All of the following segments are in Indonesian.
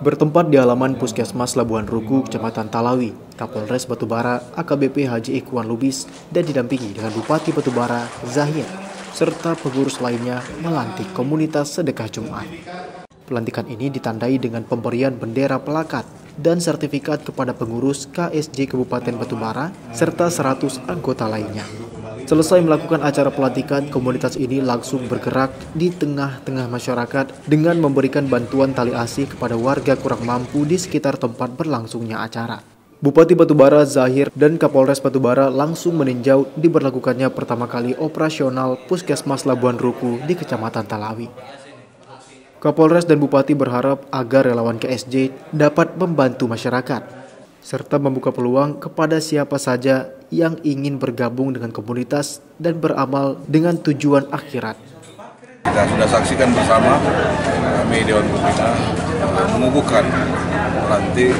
Bertempat di halaman Puskesmas Labuan Ruku, Kecamatan Talawi, Kapolres Batubara AKBP Haji Ikhwan Lubis dan didampingi dengan Bupati Batubara Zahir serta pengurus lainnya melantik komunitas sedekah Jumat. Pelantikan ini ditandai dengan pemberian bendera pelakat dan sertifikat kepada pengurus KSJ Kabupaten Batubara serta 100 anggota lainnya. Selesai melakukan acara pelantikan, komunitas ini langsung bergerak di tengah-tengah masyarakat dengan memberikan bantuan tali asi kepada warga kurang mampu di sekitar tempat berlangsungnya acara. Bupati Batubara Zahir dan Kapolres Batubara langsung meninjau diberlakukannya pertama kali operasional Puskesmas Labuan Ruku di Kecamatan Talawi. Kapolres dan Bupati berharap agar relawan KSJ dapat membantu masyarakat serta membuka peluang kepada siapa saja yang ingin bergabung dengan komunitas dan beramal dengan tujuan akhirat. Kita sudah saksikan bersama kami Dewan Pembina mengukuhkan nanti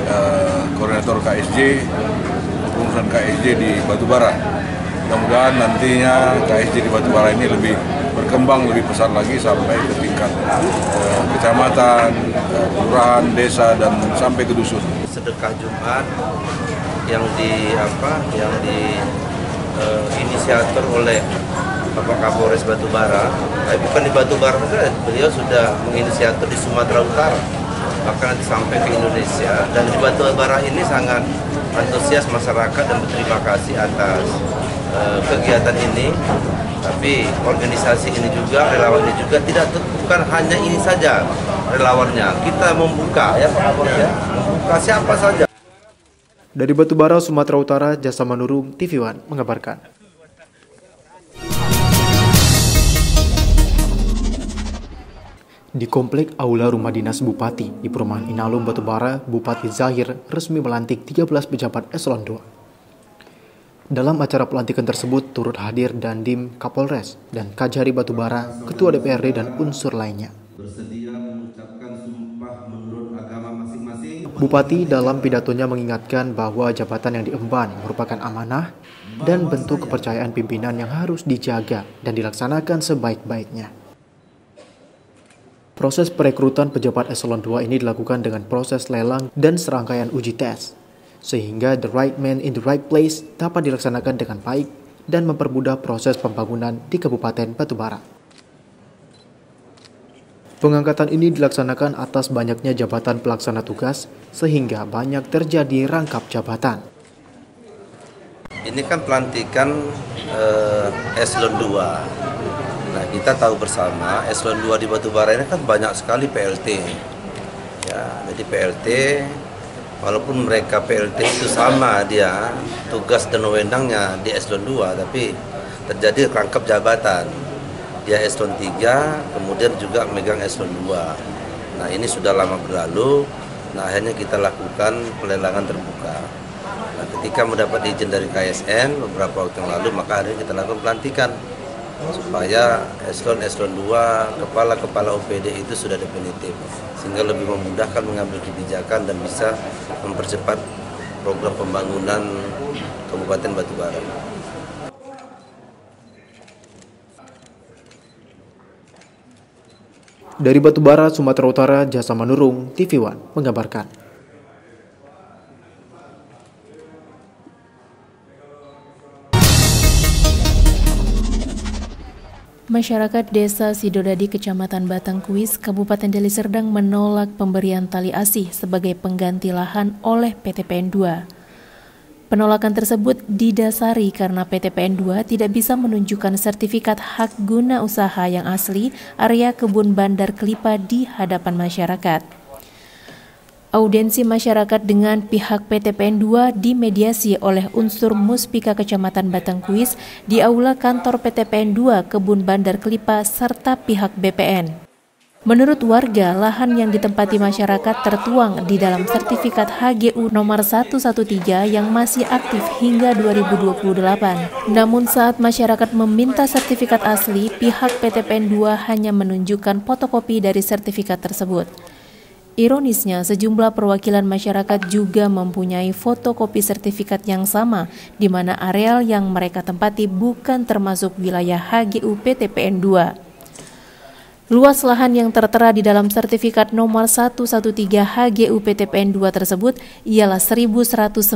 koordinator KSJ, pengurusan KSJ di Batubara. Mudah-mudahan nantinya KSJ di Batubara ini lebih berkembang lebih besar lagi sampai ke tingkat kecamatan, kelurahan, desa dan sampai ke dusun. Sedekah Jumat yang inisiator oleh Bapak Kapolres Batubara, tapi bukan di Batubara saja, beliau sudah menginisiator di Sumatera Utara, bahkan nanti sampai ke Indonesia. Dan di Batubara ini sangat antusias masyarakat dan berterima kasih atas kegiatan ini. Tapi organisasi ini juga, relawan ini juga bukan hanya ini saja relawannya. Kita membuka ya Pak Kapolres ya, membuka siapa saja. Dari Batubara, Sumatera Utara, Jasa Manurung, TV One mengabarkan. Di Komplek Aula Rumah Dinas Bupati di Perumahan Inalum Batubara, Bupati Zahir resmi melantik 13 pejabat eselon 2. Dalam acara pelantikan tersebut turut hadir Dandim Kapolres dan Kajari Batubara, Ketua DPRD dan unsur lainnya. Bupati dalam pidatonya mengingatkan bahwa jabatan yang diemban merupakan amanah dan bentuk kepercayaan pimpinan yang harus dijaga dan dilaksanakan sebaik-baiknya. Proses perekrutan pejabat eselon 2 ini dilakukan dengan proses lelang dan serangkaian uji tes, sehingga the right man in the right place dapat dilaksanakan dengan baik dan mempermudah proses pembangunan di Kabupaten Batubara. Pengangkatan ini dilaksanakan atas banyaknya jabatan pelaksana tugas, sehingga banyak terjadi rangkap jabatan. Ini kan pelantikan eselon 2. Nah, kita tahu bersama eselon 2 di Batubara ini kan banyak sekali PLT. Ya, jadi PLT walaupun mereka PLT itu sama dia tugas dan wewenangnya di eselon 2, tapi terjadi rangkap jabatan. Dia eselon 3, kemudian juga megang eselon 2. Nah, ini sudah lama berlalu. Nah, akhirnya kita lakukan pelelangan terbuka. Nah, ketika mendapat izin dari KSN beberapa waktu yang lalu, maka akhirnya kita lakukan pelantikan supaya eselon 2, kepala OPD itu sudah definitif, sehingga lebih memudahkan mengambil kebijakan dan bisa mempercepat program pembangunan Kabupaten Batubara. Dari Batubara, Sumatera Utara, Jasa Manurung, TV One mengabarkan. Masyarakat Desa Sidodadi, Kecamatan Batangkuis, Kabupaten Deli Serdang menolak pemberian tali asih sebagai pengganti lahan oleh PT PN 2. Penolakan tersebut didasari karena PT PN 2 tidak bisa menunjukkan sertifikat hak guna usaha yang asli area kebun Bandar Kelipa di hadapan masyarakat. Audiensi masyarakat dengan pihak PT PN 2 dimediasi oleh unsur Muspika Kecamatan Batangkuis di aula kantor PT PN 2 Kebun Bandar Kelipa serta pihak BPN. Menurut warga, lahan yang ditempati masyarakat tertuang di dalam sertifikat HGU nomor 113 yang masih aktif hingga 2028. Namun saat masyarakat meminta sertifikat asli, pihak PT PN 2 hanya menunjukkan fotokopi dari sertifikat tersebut. Ironisnya, sejumlah perwakilan masyarakat juga mempunyai fotokopi sertifikat yang sama, di mana areal yang mereka tempati bukan termasuk wilayah HGU PT PN 2. Luas lahan yang tertera di dalam sertifikat nomor 113 HGU PTPN 2 tersebut ialah 1.119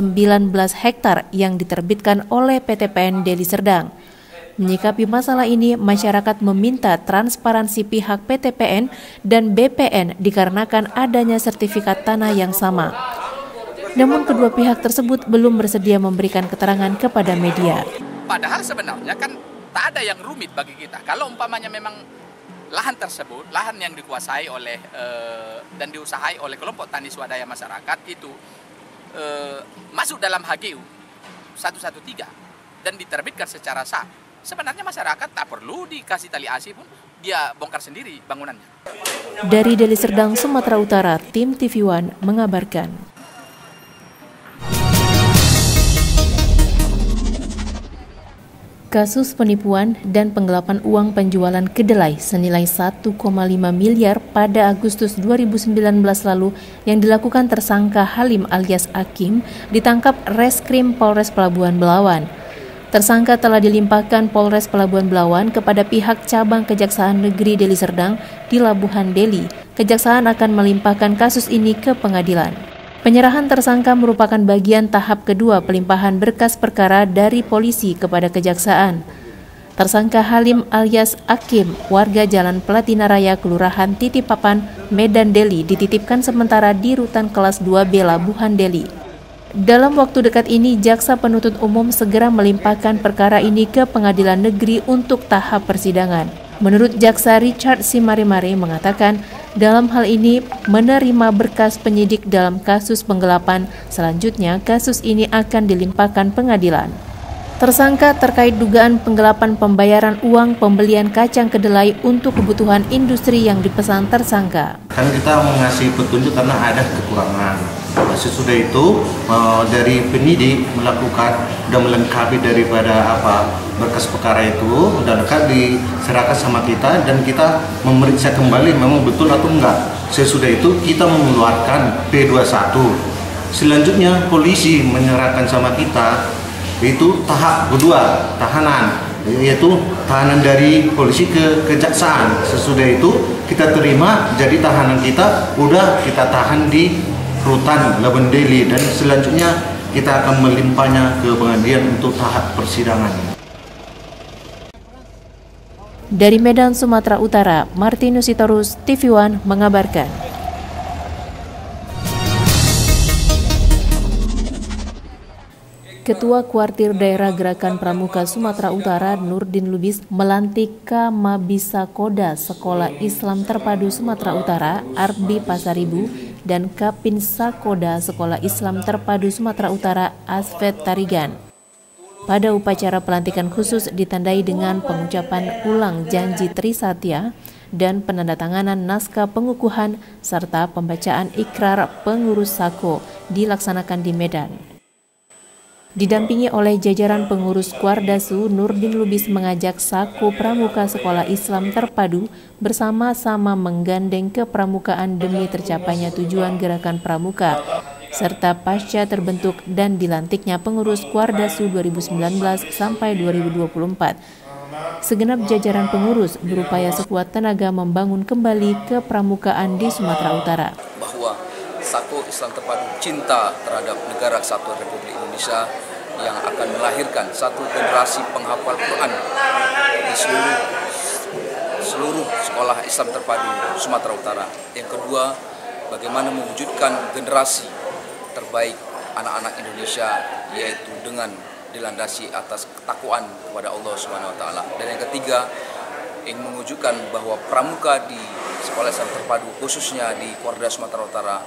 hektar yang diterbitkan oleh PTPN Deli Serdang. Menyikapi masalah ini, masyarakat meminta transparansi pihak PTPN dan BPN dikarenakan adanya sertifikat tanah yang sama. Namun kedua pihak tersebut belum bersedia memberikan keterangan kepada media. Padahal sebenarnya kan tak ada yang rumit bagi kita. Kalau umpamanya memang lahan tersebut, lahan yang dikuasai oleh dan diusahai oleh kelompok tani swadaya masyarakat itu masuk dalam HGU 113 dan diterbitkan secara sah. Sebenarnya masyarakat tak perlu dikasih tali asi pun, dia bongkar sendiri bangunannya. Dari Deli Serdang, Sumatera Utara, tim TV One mengabarkan. Kasus penipuan dan penggelapan uang penjualan kedelai senilai 1,5 miliar pada Agustus 2019 lalu yang dilakukan tersangka Halim alias Akim ditangkap Reskrim Polres Pelabuhan Belawan. Tersangka telah dilimpahkan Polres Pelabuhan Belawan kepada pihak cabang Kejaksaan Negeri Deli Serdang di Labuhan Deli. Kejaksaan akan melimpahkan kasus ini ke pengadilan. Penyerahan tersangka merupakan bagian tahap kedua pelimpahan berkas perkara dari polisi kepada kejaksaan. Tersangka Halim alias Akim, warga Jalan Platina Raya, Kelurahan Titipapan, Medan Deli, dititipkan sementara di Rutan Kelas 2B Labuhan Deli. Dalam waktu dekat ini, Jaksa Penuntut Umum segera melimpahkan perkara ini ke Pengadilan Negeri untuk tahap persidangan. Menurut Jaksa Richard Simarimare mengatakan, dalam hal ini menerima berkas penyidik dalam kasus penggelapan, selanjutnya kasus ini akan dilimpahkan pengadilan. Tersangka terkait dugaan penggelapan pembayaran uang pembelian kacang kedelai untuk kebutuhan industri yang dipesan tersangka. Kan kita mengasih petunjuk karena ada kekurangan. Sesudah itu dari penyidik melakukan dan melengkapi daripada berkas perkara itu dan akan diserahkan sama kita dan kita memeriksa kembali memang betul atau enggak. Sesudah itu kita mengeluarkan P21. Selanjutnya polisi menyerahkan sama kita itu tahap kedua tahanan, yaitu tahanan dari polisi ke kejaksaan. Sesudah itu kita terima, jadi tahanan kita udah kita tahan di Rutan Labuhan Deli dan selanjutnya kita akan melimpahnya ke pengadilan untuk tahap persidangan. Dari Medan, Sumatera Utara, Martinus Sitorus, TV One mengabarkan. Ketua Kuartir Daerah Gerakan Pramuka Sumatera Utara Nurdin Lubis melantik Kamabisa Koda Sekolah Islam Terpadu Sumatera Utara Arbi Pasaribu dan Kapinsa Koda Sekolah Islam Terpadu Sumatera Utara Asfet Tarigan. Pada upacara pelantikan khusus ditandai dengan pengucapan ulang janji Trisatya dan penandatanganan naskah pengukuhan serta pembacaan ikrar pengurus SAKO dilaksanakan di Medan. Didampingi oleh jajaran pengurus Kuardasu, Nurdin Lubis mengajak SAKO Pramuka Sekolah Islam Terpadu bersama-sama menggandeng kepramukaan demi tercapainya tujuan gerakan pramuka, serta pasca terbentuk dan dilantiknya pengurus Kuardasu 2019 sampai 2024. Segenap jajaran pengurus berupaya sekuat tenaga membangun kembali kepramukaan di Sumatera Utara. Bahwa SAKO Islam Terpadu cinta terhadap Negara Kesatuan Republik Indonesia yang akan melahirkan satu generasi penghafal Quran di seluruh sekolah Islam Terpadu Sumatera Utara. Yang kedua, bagaimana mewujudkan generasi terbaik anak-anak Indonesia, yaitu dengan dilandasi atas ketakwaan kepada Allah SWT. Dan yang ketiga, ingin mewujudkan bahwa pramuka di sekolah Islam Terpadu, khususnya di Kuarda Sumatera Utara,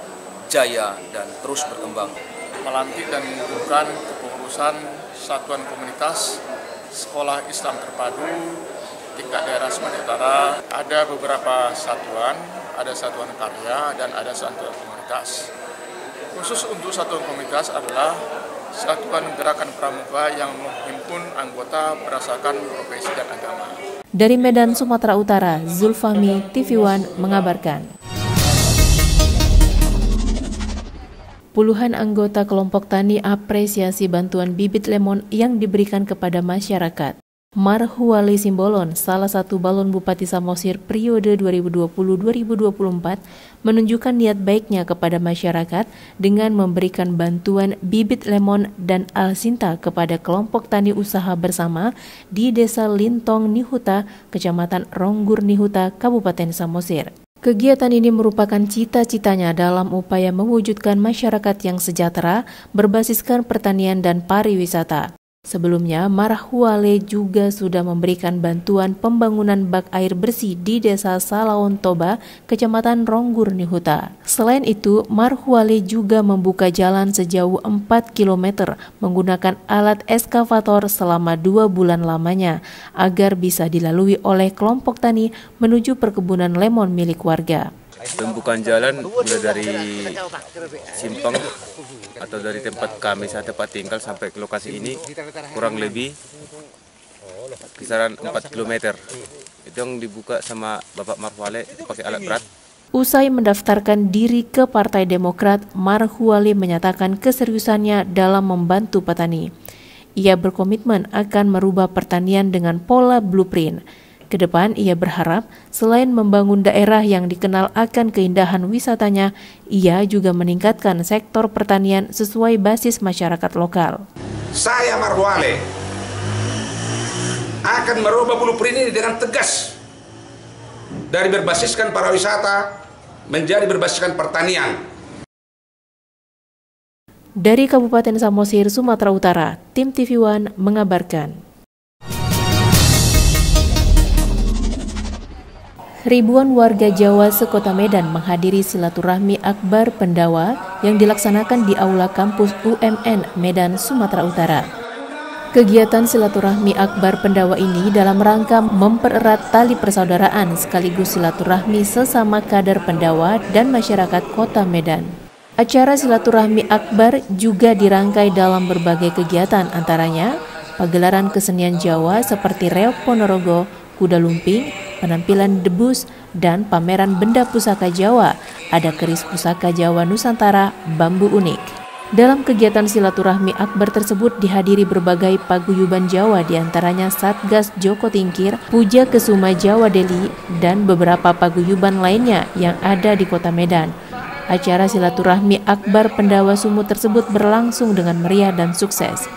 jaya dan terus berkembang. Melantik dan mengukuhkan kepengurusan Satuan Komunitas Sekolah Islam Terpadu tingkat daerah Sumatera Utara. Ada beberapa satuan, ada satuan karya dan ada satuan komunitas. Khusus untuk satuan komunitas adalah satuan gerakan pramuka yang menghimpun anggota berdasarkan profesi dan agama. Dari Medan, Sumatera Utara, Zulfahmi, TV One mengabarkan. Puluhan anggota kelompok tani apresiasi bantuan bibit lemon yang diberikan kepada masyarakat. Marhuwale Simbolon, salah satu balon Bupati Samosir periode 2020-2024, menunjukkan niat baiknya kepada masyarakat dengan memberikan bantuan bibit lemon dan alsinta kepada kelompok tani usaha bersama di Desa Lintong Nihuta, Kecamatan Ronggur Nihuta, Kabupaten Samosir. Kegiatan ini merupakan cita-citanya dalam upaya mewujudkan masyarakat yang sejahtera berbasiskan pertanian dan pariwisata. Sebelumnya, Marhuwale juga sudah memberikan bantuan pembangunan bak air bersih di Desa Salaon Toba, Kecamatan Ronggur Nihuta. Selain itu, Marhuwale juga membuka jalan sejauh 4 km menggunakan alat eskavator selama 2 bulan lamanya agar bisa dilalui oleh kelompok tani menuju perkebunan lemon milik warga. Pembukaan jalan mulai dari simpang atau dari tempat kami saat tempat tinggal sampai ke lokasi ini kurang lebih kisaran 4 km. Itu yang dibuka sama Bapak Marhuwale pakai alat berat. Usai mendaftarkan diri ke Partai Demokrat, Marhuwale menyatakan keseriusannya dalam membantu petani. Ia berkomitmen akan merubah pertanian dengan pola blueprint. Kedepan, ia berharap selain membangun daerah yang dikenal akan keindahan wisatanya, ia juga meningkatkan sektor pertanian sesuai basis masyarakat lokal. Saya Marhuwale akan merubah blueprint ini dengan tegas dari berbasiskan pariwisata menjadi berbasiskan pertanian. Dari Kabupaten Samosir, Sumatera Utara, tim TV One mengabarkan. Ribuan warga Jawa sekota Medan menghadiri silaturahmi akbar Pendawa yang dilaksanakan di Aula Kampus UMN Medan, Sumatera Utara. Kegiatan silaturahmi akbar Pendawa ini dalam rangka mempererat tali persaudaraan sekaligus silaturahmi sesama kader Pendawa dan masyarakat kota Medan. Acara silaturahmi akbar juga dirangkai dalam berbagai kegiatan, antaranya pagelaran kesenian Jawa seperti reog Ponorogo, kuda lumping, penampilan debus, dan pameran benda pusaka Jawa, ada keris pusaka Jawa Nusantara, bambu unik. Dalam kegiatan silaturahmi akbar tersebut dihadiri berbagai paguyuban Jawa, diantaranya Satgas Joko Tingkir, Puja Kesuma Jawa Deli, dan beberapa paguyuban lainnya yang ada di kota Medan. Acara silaturahmi akbar Pendawa Sumut tersebut berlangsung dengan meriah dan sukses.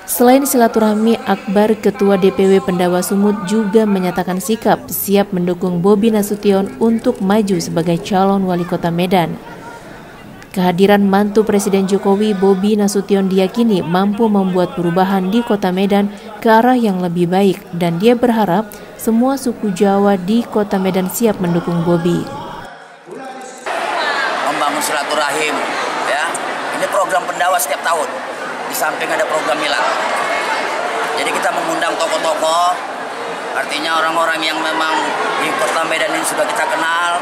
Selain silaturahmi akbar, Ketua DPW Pendawa Sumut juga menyatakan sikap siap mendukung Bobi Nasution untuk maju sebagai calon wali kota Medan. Kehadiran mantu Presiden Jokowi, Bobi Nasution, diyakini mampu membuat perubahan di kota Medan ke arah yang lebih baik, dan dia berharap semua suku Jawa di kota Medan siap mendukung Bobi. Membangun silaturahim, ya. Ini program Pendawa setiap tahun. Di samping ada program Milad. Jadi kita mengundang tokoh-tokoh, artinya orang-orang yang memang di kota Medan ini sudah kita kenal.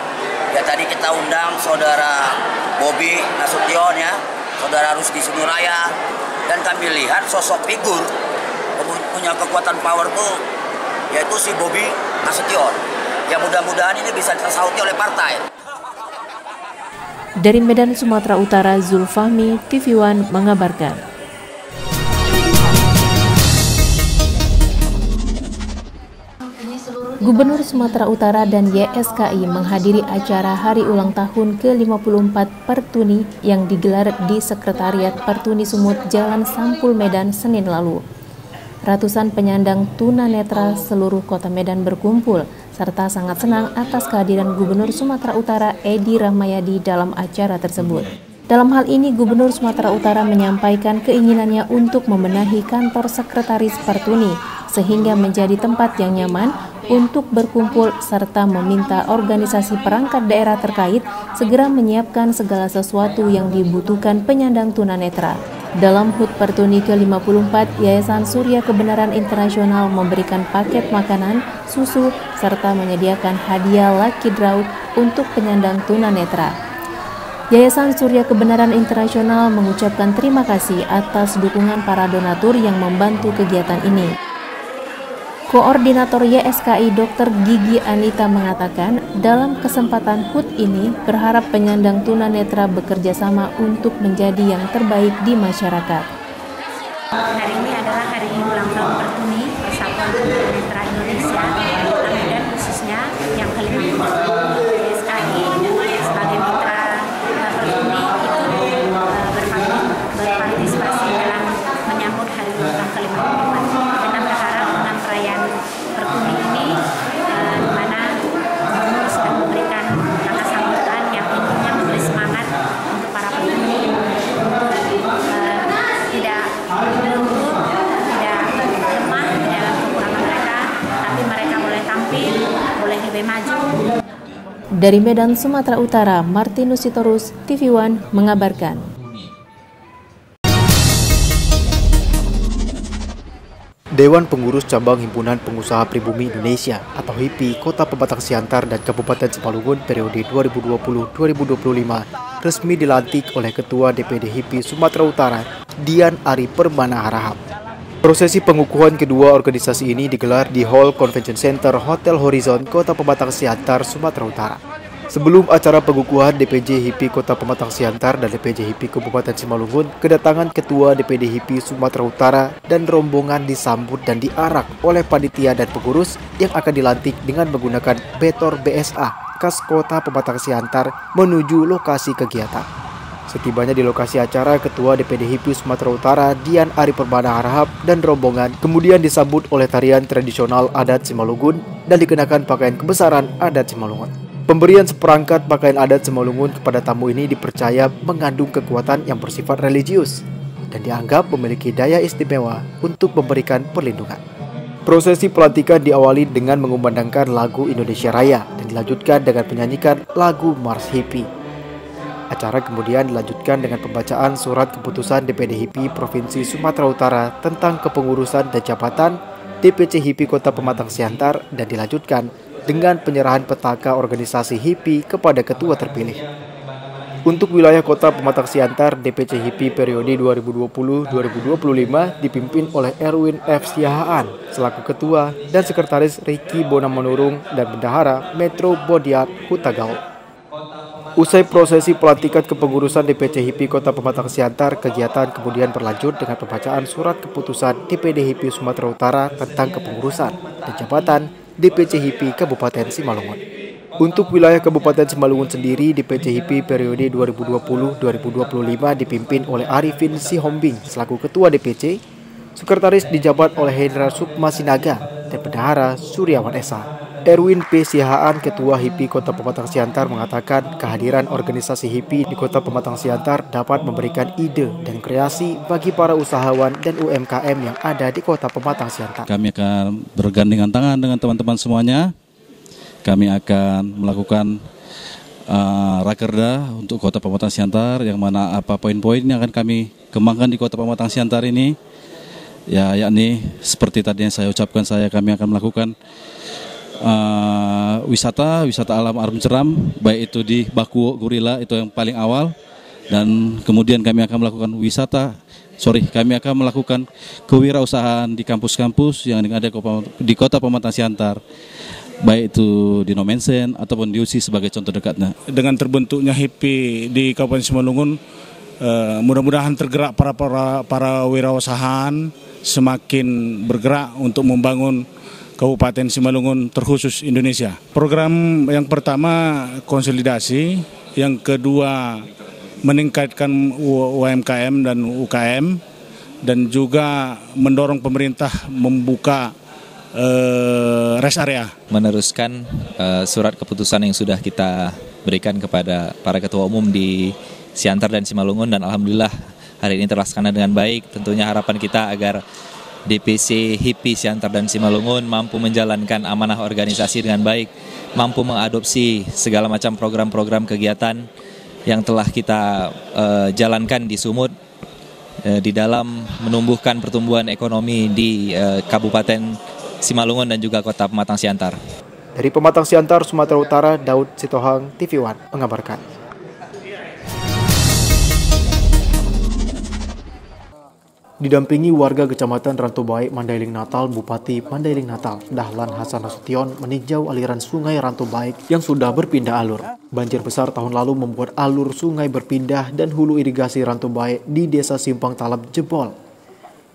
Ya tadi kita undang saudara Bobi Nasution, ya, saudara Rusdi Sunuraya, dan kami lihat sosok figur punya kekuatan power tuh, yaitu si Bobi Nasution. Ya mudah-mudahan ini bisa tersauti oleh partai. Dari Medan, Sumatera Utara, Zulfahmi, TV One mengabarkan. Gubernur Sumatera Utara dan YSKI menghadiri acara Hari Ulang Tahun ke-54 Pertuni yang digelar di Sekretariat Pertuni Sumut, Jalan Sampul, Medan, Senin lalu. Ratusan penyandang tunanetra seluruh kota Medan berkumpul, serta sangat senang atas kehadiran Gubernur Sumatera Utara Edi Rahmayadi dalam acara tersebut. Dalam hal ini, Gubernur Sumatera Utara menyampaikan keinginannya untuk membenahi kantor Sekretaris Pertuni, sehingga menjadi tempat yang nyaman untuk berkumpul, serta meminta organisasi perangkat daerah terkait segera menyiapkan segala sesuatu yang dibutuhkan penyandang tunanetra. Dalam HUT Pertuni ke-54, Yayasan Surya Kebenaran Internasional memberikan paket makanan, susu, serta menyediakan hadiah lucky draw untuk penyandang tunanetra. Yayasan Surya Kebenaran Internasional mengucapkan terima kasih atas dukungan para donatur yang membantu kegiatan ini. Koordinator YSKI Dr. Gigi Anita mengatakan, dalam kesempatan HUT ini berharap penyandang tunanetra bekerja sama untuk menjadi yang terbaik di masyarakat. Hari ini adalah hari ulang tahun Pertuni, Persatuan Dari Medan, Sumatera Utara, Martinus Sitorus, TV One mengabarkan. Dewan Pengurus Cabang Himpunan Pengusaha Pribumi Indonesia atau HIPI Kota Pematang Siantar dan Kabupaten Simalungun periode 2020-2025 resmi dilantik oleh Ketua DPD HIPI Sumatera Utara, Dian Ari Permana Harahap. Prosesi pengukuhan kedua organisasi ini digelar di Hall Convention Center Hotel Horizon, Kota Pematang Siantar, Sumatera Utara. Sebelum acara pengukuhan DPJ HIPI Kota Pematang Siantar dan DPJ HIPI Kabupaten Simalungun, kedatangan Ketua DPD HIPI Sumatera Utara dan rombongan disambut dan diarak oleh panitia dan pengurus yang akan dilantik dengan menggunakan Betor BSA khas Kota Pematang Siantar menuju lokasi kegiatan. Setibanya di lokasi acara, Ketua DPD HIPI Sumatera Utara Dian Ari Permana Harahap dan rombongan kemudian disambut oleh tarian tradisional adat Simalungun dan dikenakan pakaian kebesaran adat Simalungun. Pemberian seperangkat pakaian adat Simalungun kepada tamu ini dipercaya mengandung kekuatan yang bersifat religius dan dianggap memiliki daya istimewa untuk memberikan perlindungan. Prosesi pelantikan diawali dengan mengumandangkan lagu Indonesia Raya dan dilanjutkan dengan menyanyikan lagu Mars HIPI. Acara kemudian dilanjutkan dengan pembacaan surat keputusan DPD HIPI Provinsi Sumatera Utara tentang kepengurusan dan jabatan DPC HIPI Kota Pematang Siantar dan dilanjutkan dengan penyerahan petaka organisasi HIPI kepada ketua terpilih. Untuk wilayah Kota Pematang Siantar, DPC HIPI periode 2020-2025 dipimpin oleh Erwin F. Siahaan selaku ketua dan sekretaris Ricky Bonamanurung dan bendahara Metro Bodiat Hutagal. Usai prosesi pelantikan kepengurusan DPC HIPI Kota Pematang Siantar, kegiatan kemudian berlanjut dengan pembacaan surat keputusan DPD HIPI Sumatera Utara tentang kepengurusan dan jabatan DPC HIPI Kabupaten Simalungun. Untuk wilayah Kabupaten Simalungun sendiri, DPC HIPI periode 2020-2025 dipimpin oleh Arifin Sihombing selaku Ketua DPC, sekretaris dijabat oleh Hendra Sukma Sinaga dan bendahara Suryawan Esa. Erwin P. Siahaan, Ketua HIPI Kota Pematang Siantar mengatakan kehadiran organisasi HIPI di Kota Pematang Siantar dapat memberikan ide dan kreasi bagi para usahawan dan UMKM yang ada di Kota Pematang Siantar. Kami akan bergandengan tangan dengan teman-teman semuanya. Kami akan melakukan rakerda untuk Kota Pematang Siantar, yang mana apa poin-poin yang akan kami kembangkan di Kota Pematang Siantar ini. Ya, yakni seperti tadi yang saya ucapkan, kami akan melakukan wisata alam arum jeram, baik itu di Baku Gorilla, itu yang paling awal, dan kemudian kami akan melakukan kewirausahaan di kampus-kampus yang ada di Kota Pematang Siantar, baik itu di Nomensen ataupun di USI sebagai contoh dekatnya. Dengan terbentuknya HIPI di Kabupaten Simalungun, mudah-mudahan tergerak para wirausahaan semakin bergerak untuk membangun Kabupaten Simalungun terkhusus Indonesia. Program yang pertama konsolidasi, yang kedua meningkatkan UMKM dan UKM, dan juga mendorong pemerintah membuka rest area. Meneruskan surat keputusan yang sudah kita berikan kepada para ketua umum di Siantar dan Simalungun, dan alhamdulillah hari ini terlaksana dengan baik. Tentunya harapan kita agar DPC HIPI Siantar dan Simalungun mampu menjalankan amanah organisasi dengan baik, mampu mengadopsi segala macam program-program kegiatan yang telah kita jalankan di Sumut di dalam menumbuhkan pertumbuhan ekonomi di Kabupaten Simalungun dan juga Kota Pematang Siantar. Dari Pematang Siantar, Sumatera Utara, Daud Sitohang, TV One mengabarkan. Didampingi warga Kecamatan Rantobae, Mandailing Natal, Bupati Mandailing Natal, Dahlan Hasan Nasution meninjau aliran sungai Rantobae yang sudah berpindah alur. Banjir besar tahun lalu membuat alur sungai berpindah dan hulu irigasi Rantobae di Desa Simpang Talap jebol.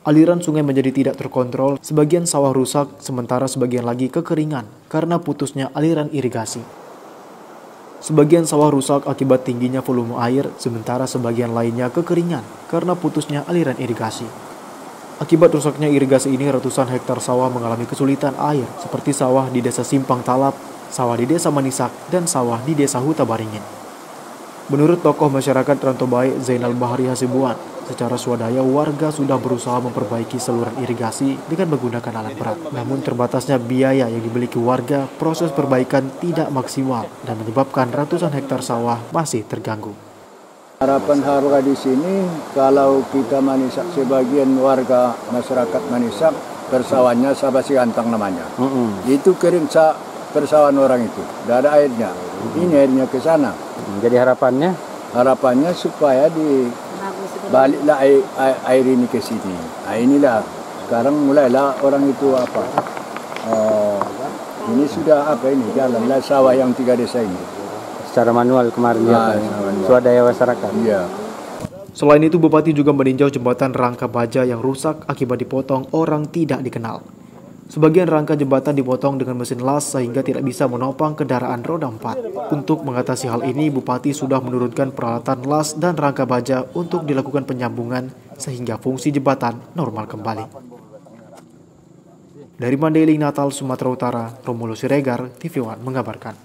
Aliran sungai menjadi tidak terkontrol, sebagian sawah rusak, sementara sebagian lagi kekeringan karena putusnya aliran irigasi. Sebagian sawah rusak akibat tingginya volume air, sementara sebagian lainnya kekeringan karena putusnya aliran irigasi. Akibat rusaknya irigasi ini, ratusan hektar sawah mengalami kesulitan air, seperti sawah di Desa Simpang Talap, sawah di Desa Manisak, dan sawah di Desa Huta Baringin. Menurut tokoh masyarakat Rantau Baik Zainal Bahari Hasibuan, secara swadaya warga sudah berusaha memperbaiki saluran irigasi dengan menggunakan alat berat. Namun terbatasnya biaya yang dimiliki warga, proses perbaikan tidak maksimal dan menyebabkan ratusan hektar sawah masih terganggu. Harapan harga di sini, kalau kita Manisak, sebagian warga masyarakat Manisak, persawahannya Sabasi Gantang namanya. Itu kering persawahan orang itu, tidak ada airnya. Ini airnya ke sana. Jadi harapannya? Harapannya supaya baliklah air ini ke sini. Nah, inilah sekarang mulailah orang itu ini sudah ini jalanlah sawah yang 3 desa ini. Secara manual kemarin swadaya masyarakat. Iya. Selain itu, Bupati juga meninjau jembatan Rangka Baja yang rusak akibat dipotong orang tidak dikenal. Sebagian rangka jembatan dipotong dengan mesin las sehingga tidak bisa menopang kendaraan roda 4. Untuk mengatasi hal ini, Bupati sudah menurunkan peralatan las dan rangka baja untuk dilakukan penyambungan sehingga fungsi jembatan normal kembali. Dari Mandailing, Natal, Sumatera Utara, Romulo Siregar, TV One mengabarkan.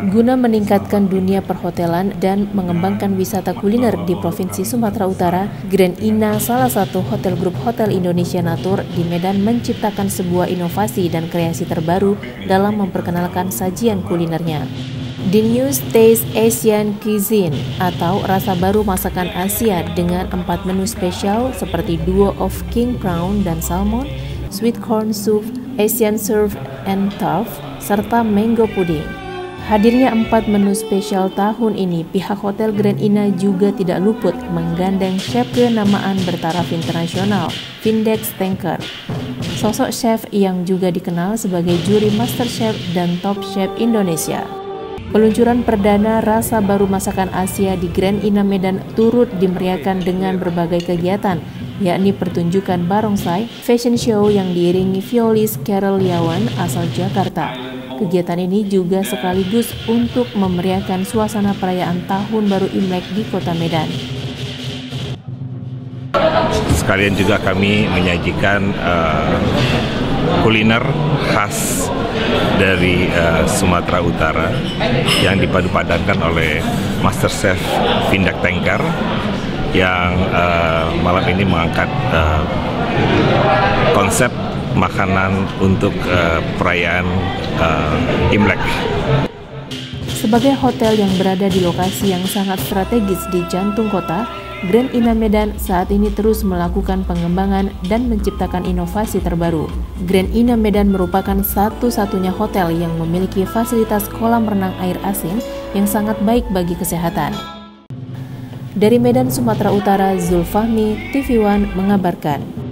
Guna meningkatkan dunia perhotelan dan mengembangkan wisata kuliner di Provinsi Sumatera Utara, Grand Ina, salah satu hotel grup Hotel Indonesia Natur di Medan, menciptakan sebuah inovasi dan kreasi terbaru dalam memperkenalkan sajian kulinernya. The New Taste Asian Cuisine atau rasa baru masakan Asia dengan 4 menu spesial seperti duo of king prawn dan salmon, sweet corn soup, Asian surf and turf, serta mango pudding. Hadirnya 4 menu spesial tahun ini, pihak Hotel Grand Ina juga tidak luput menggandeng chef kenamaan bertaraf internasional, Vindex Tanker. Sosok chef yang juga dikenal sebagai juri Master Chef dan Top Chef Indonesia. Peluncuran perdana rasa baru masakan Asia di Grand Ina Medan turut dimeriahkan dengan berbagai kegiatan, yakni pertunjukan barongsai, fashion show yang diiringi violis Carol Yawan asal Jakarta. Kegiatan ini juga sekaligus untuk memeriahkan suasana perayaan Tahun Baru Imlek di Kota Medan. Sekalian juga kami menyajikan kuliner khas dari Sumatera Utara yang dipadu-padankan oleh Master Chef Vindex Tanker yang malam ini mengangkat konsep makanan untuk perayaan Imlek. Sebagai hotel yang berada di lokasi yang sangat strategis di jantung kota, Grand Ina Medan saat ini terus melakukan pengembangan dan menciptakan inovasi terbaru. Grand Ina Medan merupakan satu-satunya hotel yang memiliki fasilitas kolam renang air asin yang sangat baik bagi kesehatan. Dari Medan, Sumatera Utara, Zulfahmi, TV One mengabarkan.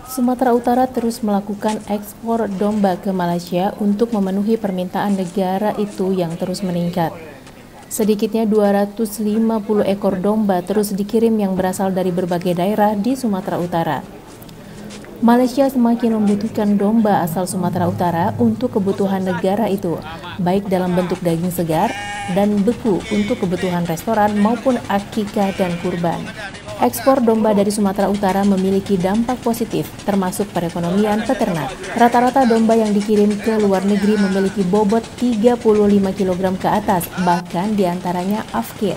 Sumatera Utara terus melakukan ekspor domba ke Malaysia untuk memenuhi permintaan negara itu yang terus meningkat. Sedikitnya 250 ekor domba terus dikirim yang berasal dari berbagai daerah di Sumatera Utara. Malaysia semakin membutuhkan domba asal Sumatera Utara untuk kebutuhan negara itu, baik dalam bentuk daging segar dan beku untuk kebutuhan restoran maupun akikah dan kurban. Ekspor domba dari Sumatera Utara memiliki dampak positif, termasuk perekonomian peternak. Rata-rata domba yang dikirim ke luar negeri memiliki bobot 35 kg ke atas, bahkan diantaranya afkir.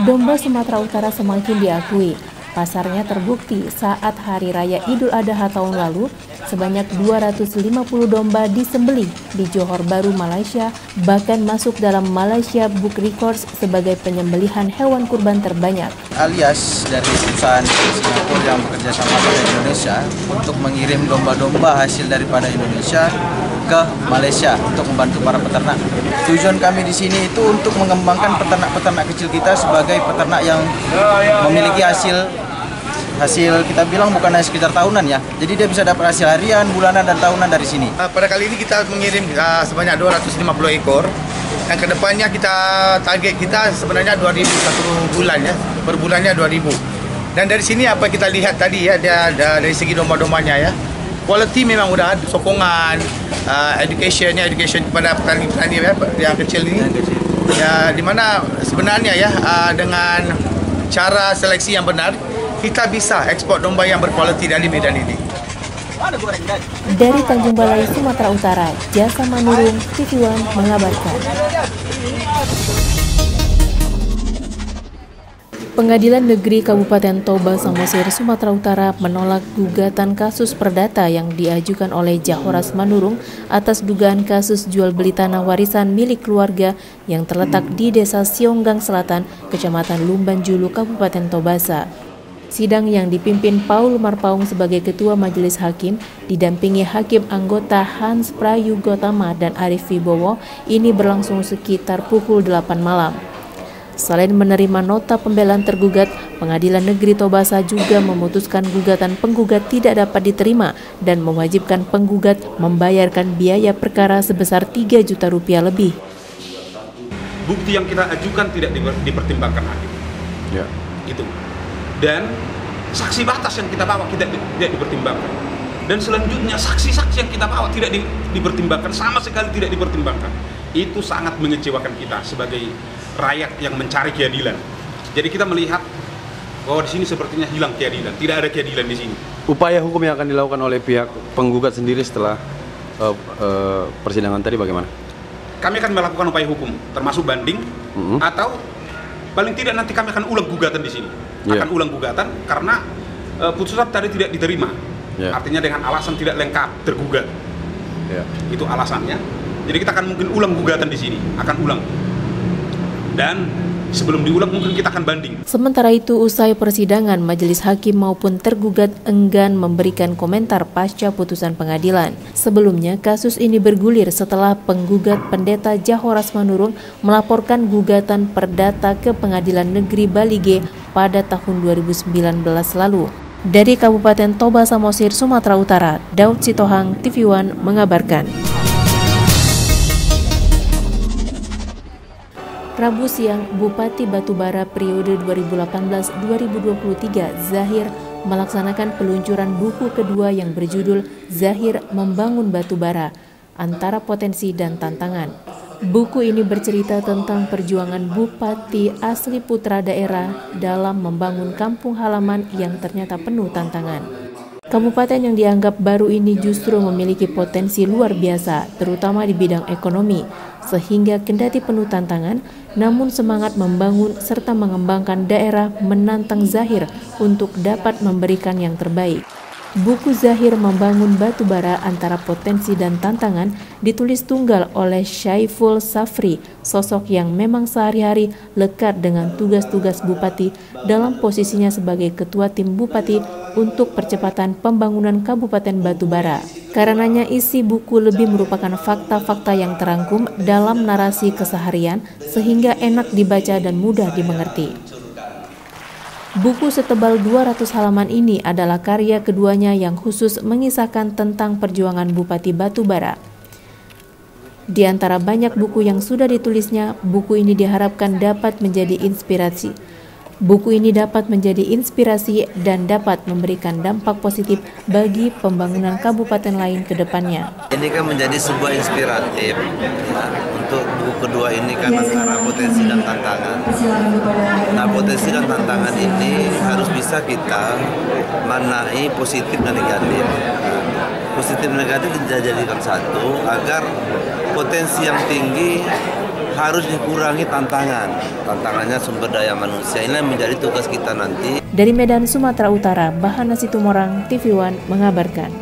Domba Sumatera Utara semakin diakui. Pasarnya terbukti saat Hari Raya Idul Adha tahun lalu, sebanyak 250 domba disembelih di Johor Bahru, Malaysia, bahkan masuk dalam Malaysia Book Records sebagai penyembelihan hewan kurban terbanyak. Alias dari perusahaan Singapura yang bekerja sama dengan Indonesia untuk mengirim domba-domba hasil daripada Indonesia ke Malaysia untuk membantu para peternak. Tujuan kami di sini itu untuk mengembangkan peternak-peternak kecil kita sebagai peternak yang memiliki hasil kita bilang bukan hanya sekitar tahunan ya. Jadi dia bisa dapat hasil harian, bulanan, dan tahunan dari sini. Pada kali ini kita mengirim sebanyak 250 ekor. Dan kedepannya target kita sebenarnya 2.000 satu bulan ya. Per bulannya 2.000. Dan dari sini apa kita lihat tadi ya, dari segi domba-dombanya ya. Quality memang udah ada, sokongan, education kepada petani-petani ya, yang kecil ini. Ya, dimana sebenarnya ya dengan cara seleksi yang benar, kita bisa ekspor domba yang berkualiti dari Medan ini. Dari Tanjung Balai, Sumatera Utara, Jasa Manurung, TV One mengabarkan. Pengadilan Negeri Kabupaten Toba Samosir, Sumatera Utara menolak gugatan kasus perdata yang diajukan oleh Jahoras Manurung atas dugaan kasus jual beli tanah warisan milik keluarga yang terletak di Desa Sionggang Selatan, Kecamatan Lumban Julu, Kabupaten Tobasa. Sidang yang dipimpin Paul Marpaung sebagai Ketua Majelis Hakim, didampingi Hakim anggota Hans Prayugotama dan Arif Wibowo, ini berlangsung sekitar pukul 8 malam. Selain menerima nota pembelaan tergugat, Pengadilan Negeri Tobasa juga memutuskan gugatan penggugat tidak dapat diterima dan mewajibkan penggugat membayarkan biaya perkara sebesar 3 juta rupiah lebih. Bukti yang kita ajukan tidak dipertimbangkan hakim. Ya. Itu. Dan saksi batas yang kita bawa tidak dipertimbangkan. Dan selanjutnya saksi-saksi yang kita bawa tidak dipertimbangkan, sama sekali tidak dipertimbangkan. Itu sangat mengecewakan kita sebagai rakyat yang mencari keadilan. Jadi kita melihat bahwa di sini sepertinya hilang keadilan, tidak ada keadilan di sini. Upaya hukum yang akan dilakukan oleh pihak penggugat sendiri setelah persidangan tadi bagaimana? Kami akan melakukan upaya hukum, termasuk banding atau paling tidak nanti kami akan ulang gugatan di sini. Akan ulang gugatan karena putusan tadi tidak diterima. Artinya dengan alasan tidak lengkap tergugat. Itu alasannya. Jadi kita akan mungkin ulang gugatan di sini, akan ulang. Dan sebelum diulang mungkin kita akan banding. Sementara itu, usai persidangan, majelis hakim maupun tergugat enggan memberikan komentar pasca putusan pengadilan. Sebelumnya, kasus ini bergulir setelah penggugat Pendeta Jahoras Manurung melaporkan gugatan perdata ke Pengadilan Negeri Balige pada tahun 2019 lalu. Dari Kabupaten Toba Samosir, Sumatera Utara, Daud Sitohang, TV One mengabarkan. Rabu siang, Bupati Batubara periode 2018-2023 Zahir melaksanakan peluncuran buku kedua yang berjudul Zahir Membangun Batubara, Antara Potensi dan Tantangan. Buku ini bercerita tentang perjuangan Bupati asli putra daerah dalam membangun kampung halaman yang ternyata penuh tantangan. Kabupaten yang dianggap baru ini justru memiliki potensi luar biasa, terutama di bidang ekonomi, sehingga kendati penuh tantangan, namun semangat membangun serta mengembangkan daerah menantang Zahir untuk dapat memberikan yang terbaik. Buku Zahir Membangun Batubara Antara Potensi dan Tantangan ditulis tunggal oleh Syaiful Safri, sosok yang memang sehari-hari lekat dengan tugas-tugas Bupati dalam posisinya sebagai Ketua Tim Bupati untuk percepatan pembangunan Kabupaten Batubara. Karenanya isi buku lebih merupakan fakta-fakta yang terangkum dalam narasi keseharian sehingga enak dibaca dan mudah dimengerti. Buku setebal 200 halaman ini adalah karya keduanya yang khusus mengisahkan tentang perjuangan Bupati Batubara. Di antara banyak buku yang sudah ditulisnya, buku ini diharapkan dapat menjadi inspirasi. Buku ini dapat menjadi inspirasi dan dapat memberikan dampak positif bagi pembangunan kabupaten lain ke depannya. Ini kan menjadi sebuah inspiratif untuk buku kedua ini kan antara potensi dan tantangan. Nah, potensi dan tantangan ini harus bisa kita manai positif dan negatif. Positif dan negatif dijadikan satu agar potensi yang tinggi harus dikurangi tantangannya sumber daya manusia. Ini menjadi tugas kita nanti. Dari Medan, Sumatera Utara, Bahana Situmorang, TV One mengabarkan.